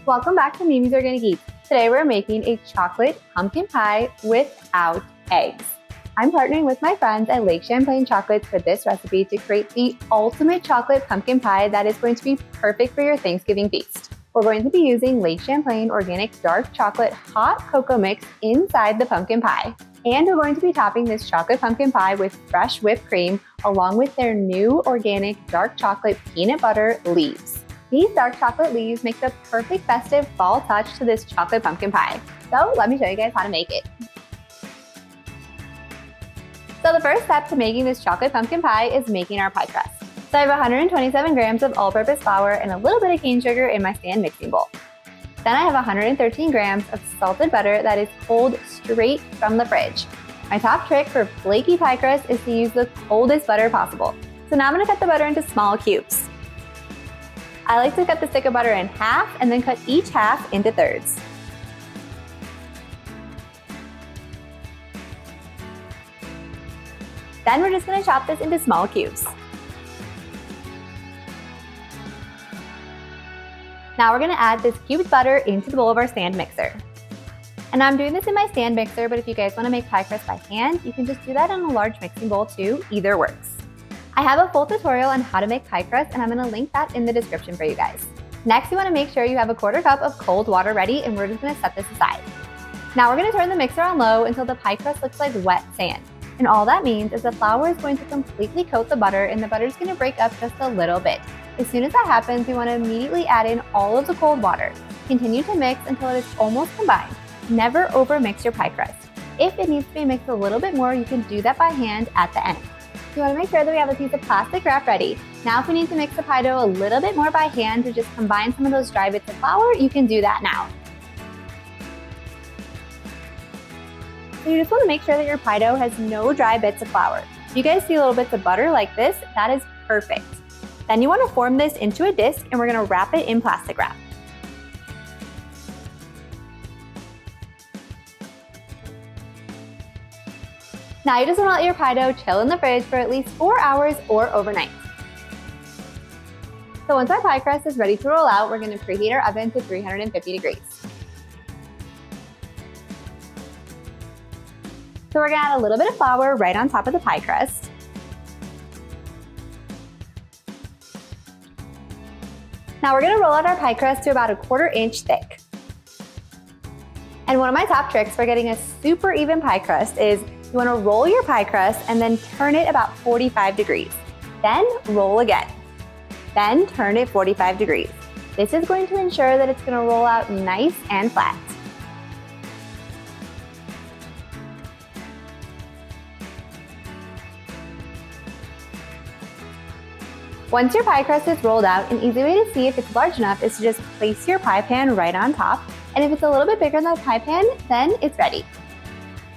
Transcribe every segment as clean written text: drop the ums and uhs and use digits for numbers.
Welcome back to Mimi's Organic Eats. Today we're making a chocolate pumpkin pie without eggs. I'm partnering with my friends at Lake Champlain Chocolates for this recipe to create the ultimate chocolate pumpkin pie that is going to be perfect for your Thanksgiving feast. We're going to be using Lake Champlain Organic Dark Chocolate Hot Cocoa Mix inside the pumpkin pie. And we're going to be topping this chocolate pumpkin pie with fresh whipped cream along with their new organic dark chocolate peanut butter leaves. These dark chocolate leaves make the perfect festive fall touch to this chocolate pumpkin pie. So let me show you guys how to make it. So the first step to making this chocolate pumpkin pie is making our pie crust. So I have 127 grams of all-purpose flour and a little bit of cane sugar in my stand mixing bowl. Then I have 113 grams of salted butter that is cold straight from the fridge. My top trick for flaky pie crust is to use the coldest butter possible. So now I'm going to cut the butter into small cubes. I like to cut the stick of butter in half and then cut each half into thirds. Then we're just going to chop this into small cubes. Now we're going to add this cubed butter into the bowl of our stand mixer. And I'm doing this in my stand mixer, but if you guys want to make pie crust by hand, you can just do that in a large mixing bowl too. Either works. I have a full tutorial on how to make pie crust, and I'm going to link that in the description for you guys. Next, you want to make sure you have a quarter cup of cold water ready, and we're just going to set this aside. Now we're going to turn the mixer on low until the pie crust looks like wet sand. And all that means is the flour is going to completely coat the butter, and the butter is going to break up just a little bit. As soon as that happens, we want to immediately add in all of the cold water. Continue to mix until it is almost combined. Never overmix your pie crust. If it needs to be mixed a little bit more, you can do that by hand at the end. You want to make sure that we have a piece of plastic wrap ready. Now if we need to mix the pie dough a little bit more by hand to just combine some of those dry bits of flour, you can do that now. So you just want to make sure that your pie dough has no dry bits of flour. If you guys see little bits of butter like this, that is perfect. Then you want to form this into a disc, and we're going to wrap it in plastic wrap. Now you just want to let your pie dough chill in the fridge for at least 4 hours or overnight. So once our pie crust is ready to roll out, we're going to preheat our oven to 350 degrees. So we're going to add a little bit of flour right on top of the pie crust. Now we're going to roll out our pie crust to about 1/4 inch thick. And one of my top tricks for getting a super even pie crust is you want to roll your pie crust and then turn it about 45 degrees. Then roll again. Then turn it 45 degrees. This is going to ensure that it's going to roll out nice and flat. Once your pie crust is rolled out, an easy way to see if it's large enough is to just place your pie pan right on top. And if it's a little bit bigger than the pie pan, then it's ready.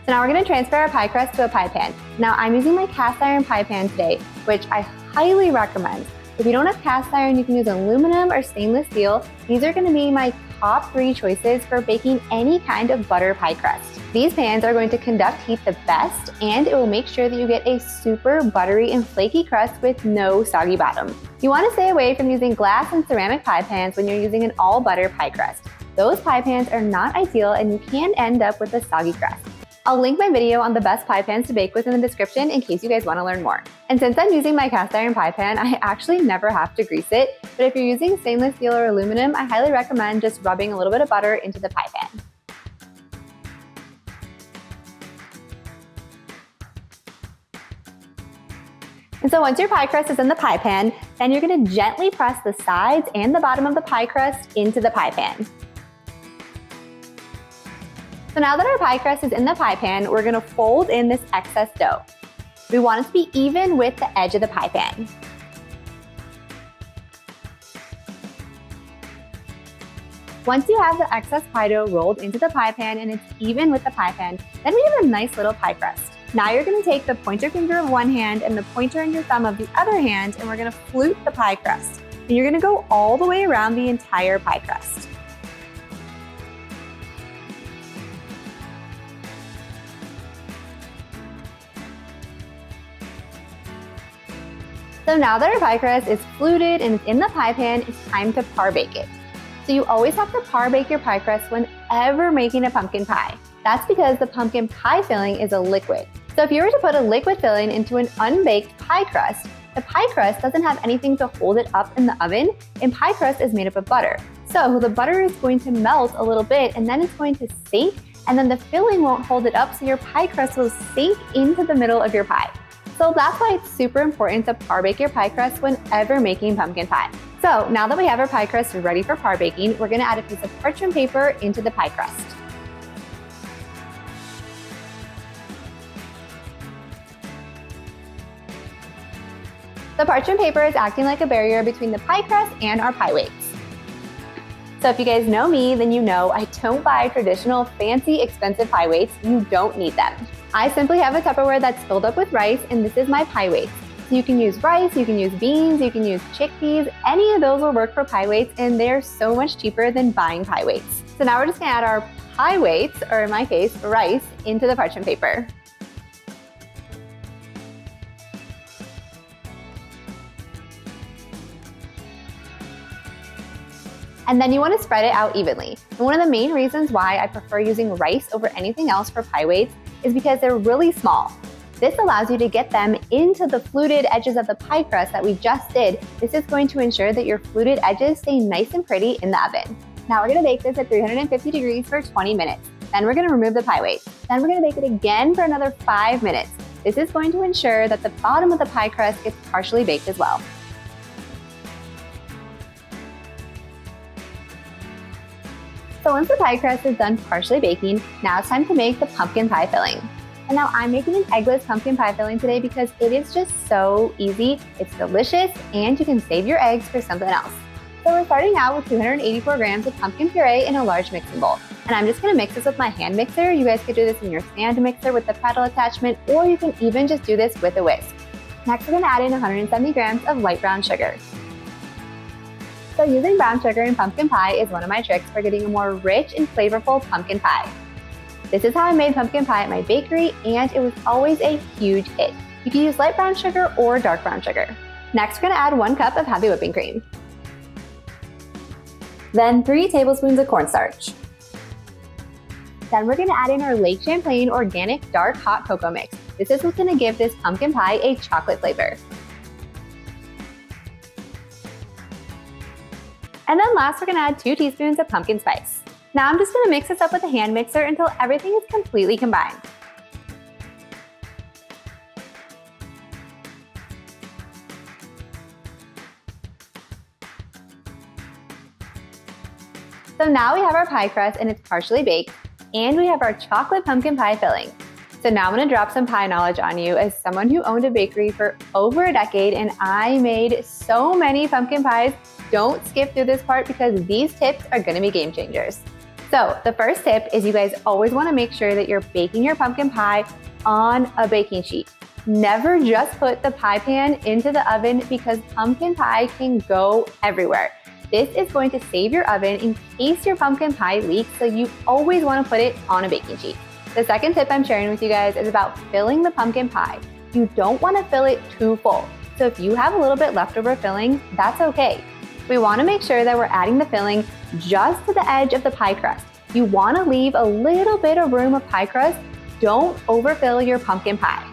So now we're going to transfer our pie crust to a pie pan. Now I'm using my cast iron pie pan today, which I highly recommend. If you don't have cast iron, you can use aluminum or stainless steel. These are going to be my top 3 choices for baking any kind of butter pie crust. These pans are going to conduct heat the best, and it will make sure that you get a super buttery and flaky crust with no soggy bottom. You want to stay away from using glass and ceramic pie pans when you're using an all butter pie crust. Those pie pans are not ideal, and you can end up with a soggy crust. I'll link my video on the best pie pans to bake with in the description in case you guys want to learn more. And since I'm using my cast iron pie pan, I actually never have to grease it, but if you're using stainless steel or aluminum, I highly recommend just rubbing a little bit of butter into the pie pan. And so once your pie crust is in the pie pan, then you're going to gently press the sides and the bottom of the pie crust into the pie pan. So now that our pie crust is in the pie pan, we're going to fold in this excess dough. We want it to be even with the edge of the pie pan. Once you have the excess pie dough rolled into the pie pan and it's even with the pie pan, then we have a nice little pie crust. Now you're going to take the pointer finger of one hand and the pointer and your thumb of the other hand, and we're going to flute the pie crust. And you're going to go all the way around the entire pie crust. So now that our pie crust is fluted and it's in the pie pan, it's time to par bake it. So you always have to par bake your pie crust whenever making a pumpkin pie. That's because the pumpkin pie filling is a liquid. So if you were to put a liquid filling into an unbaked pie crust, the pie crust doesn't have anything to hold it up in the oven, and pie crust is made up of butter. So the butter is going to melt a little bit and then it's going to sink, and then the filling won't hold it up, so your pie crust will sink into the middle of your pie. So that's why it's super important to par bake your pie crust whenever making pumpkin pie. So now that we have our pie crust ready for par baking, we're gonna add a piece of parchment paper into the pie crust. The parchment paper is acting like a barrier between the pie crust and our pie weights. So if you guys know me, then you know I don't buy traditional fancy expensive pie weights. You don't need them. I simply have a Tupperware that's filled up with rice, and this is my pie weight. So you can use rice, you can use beans, you can use chickpeas, any of those will work for pie weights, and they're so much cheaper than buying pie weights. So now we're just gonna add our pie weights, or in my case, rice, into the parchment paper. And then you want to spread it out evenly. And one of the main reasons why I prefer using rice over anything else for pie weights is because they're really small. This allows you to get them into the fluted edges of the pie crust that we just did. This is going to ensure that your fluted edges stay nice and pretty in the oven. Now we're going to bake this at 350 degrees for 20 minutes. Then we're going to remove the pie weight. Then we're going to bake it again for another 5 minutes. This is going to ensure that the bottom of the pie crust gets partially baked as well. So once the pie crust is done partially baking, now it's time to make the pumpkin pie filling. And now I'm making an eggless pumpkin pie filling today because it is just so easy, it's delicious, and you can save your eggs for something else. So we're starting out with 284 grams of pumpkin puree in a large mixing bowl. And I'm just gonna mix this with my hand mixer. You guys could do this in your stand mixer with the paddle attachment, or you can even just do this with a whisk. Next, we're gonna add in 170 grams of light brown sugar. So using brown sugar in pumpkin pie is one of my tricks for getting a more rich and flavorful pumpkin pie. This is how I made pumpkin pie at my bakery, and it was always a huge hit. You can use light brown sugar or dark brown sugar. Next, we're gonna add 1 cup of heavy whipping cream. Then 3 tablespoons of cornstarch. Then we're gonna add in our Lake Champlain organic dark hot cocoa mix. This is what's gonna give this pumpkin pie a chocolate flavor. And then last, we're gonna add 2 teaspoons of pumpkin spice. Now I'm just gonna mix this up with a hand mixer until everything is completely combined. So now we have our pie crust and it's partially baked, and we have our chocolate pumpkin pie filling. So now I'm gonna drop some pie knowledge on you as someone who owned a bakery for over a decade, and I made so many pumpkin pies. Don't skip through this part because these tips are gonna be game changers. So the first tip is you guys always wanna make sure that you're baking your pumpkin pie on a baking sheet. Never just put the pie pan into the oven because pumpkin pie can go everywhere. This is going to save your oven in case your pumpkin pie leaks, so you always wanna put it on a baking sheet. The second tip I'm sharing with you guys is about filling the pumpkin pie. You don't wanna fill it too full. So if you have a little bit leftover filling, that's okay. We wanna make sure that we're adding the filling just to the edge of the pie crust. You wanna leave a little bit of room of pie crust. Don't overfill your pumpkin pie.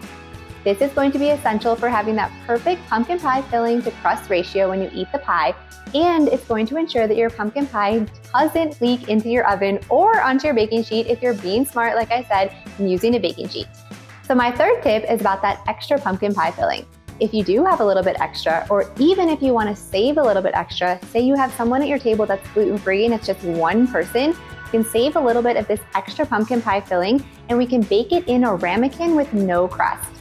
This is going to be essential for having that perfect pumpkin pie filling to crust ratio when you eat the pie, and it's going to ensure that your pumpkin pie doesn't leak into your oven or onto your baking sheet if you're being smart, like I said, and using a baking sheet. So my third tip is about that extra pumpkin pie filling. If you do have a little bit extra, or even if you want to save a little bit extra, say you have someone at your table that's gluten-free and it's just one person, you can save a little bit of this extra pumpkin pie filling and we can bake it in a ramekin with no crust.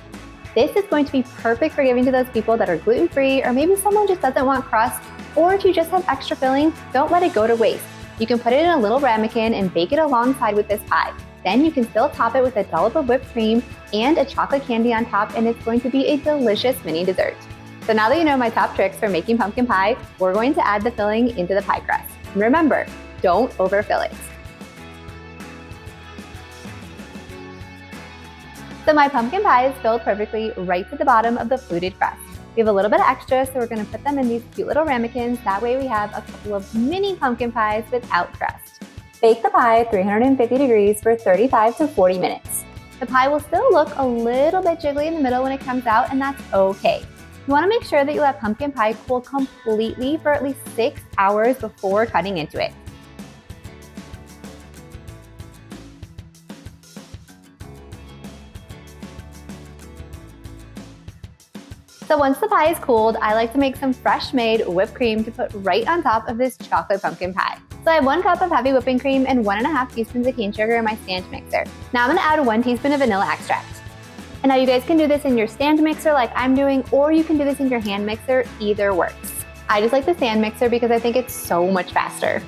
This is going to be perfect for giving to those people that are gluten-free, or maybe someone just doesn't want crust, or if you just have extra filling, don't let it go to waste. You can put it in a little ramekin and bake it alongside with this pie. Then you can still top it with a dollop of whipped cream and a chocolate candy on top, and it's going to be a delicious mini dessert. So now that you know my top tricks for making pumpkin pie, we're going to add the filling into the pie crust. Remember, don't overfill it. So my pumpkin pie is filled perfectly right to the bottom of the fluted crust. We have a little bit of extra, so we're gonna put them in these cute little ramekins. That way we have a couple of mini pumpkin pies without crust. Bake the pie at 350 degrees for 35 to 40 minutes. The pie will still look a little bit jiggly in the middle when it comes out, and that's okay. You wanna make sure that you let pumpkin pie cool completely for at least 6 hours before cutting into it. So once the pie is cooled, I like to make some fresh made whipped cream to put right on top of this chocolate pumpkin pie. So I have 1 cup of heavy whipping cream and 1.5 teaspoons of cane sugar in my stand mixer. Now I'm gonna add 1 teaspoon of vanilla extract. And now you guys can do this in your stand mixer like I'm doing, or you can do this in your hand mixer, either works. I just like the stand mixer because I think it's so much faster.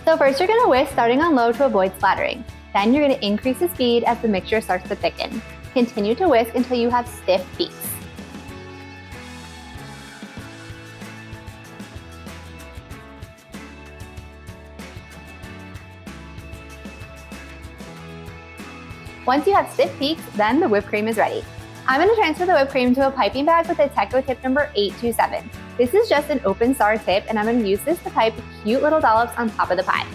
So first you're gonna whisk starting on low to avoid splattering. Then you're gonna increase the speed as the mixture starts to thicken. Continue to whisk until you have stiff peaks. Once you have stiff peaks, then the whipped cream is ready. I'm going to transfer the whipped cream to a piping bag with a Teco tip number 827. This is just an open star tip, and I'm going to use this to pipe cute little dollops on top of the pie.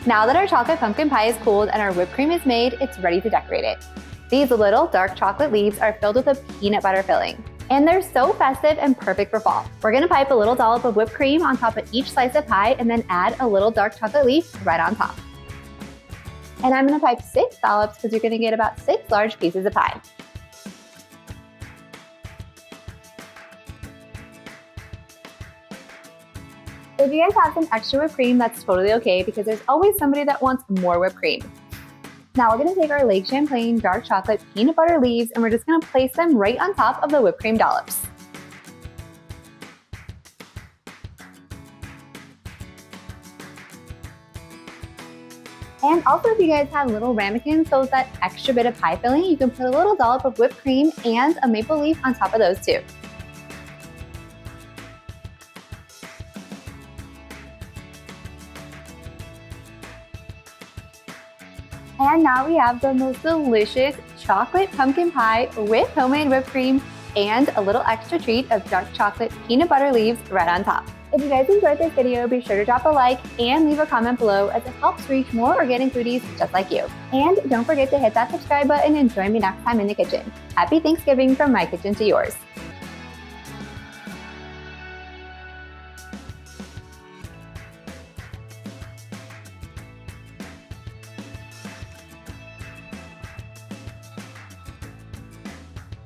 Now that our chocolate pumpkin pie is cooled and our whipped cream is made, it's ready to decorate it. These little dark chocolate leaves are filled with a peanut butter filling, and they're so festive and perfect for fall. We're gonna pipe a little dollop of whipped cream on top of each slice of pie and then add a little dark chocolate leaf right on top. And I'm gonna pipe 6 dollops because you're gonna get about 6 large pieces of pie. If you guys have some extra whipped cream, that's totally okay because there's always somebody that wants more whipped cream. Now we're gonna take our Lake Champlain dark chocolate peanut butter leaves and we're just gonna place them right on top of the whipped cream dollops. And also if you guys have little ramekins, so with that extra bit of pie filling, you can put a little dollop of whipped cream and a maple leaf on top of those too. And now we have the most delicious chocolate pumpkin pie with homemade whipped cream and a little extra treat of dark chocolate peanut butter leaves right on top. If you guys enjoyed this video, be sure to drop a like and leave a comment below as it helps reach more organic foodies just like you. And don't forget to hit that subscribe button and join me next time in the kitchen. Happy Thanksgiving from my kitchen to yours.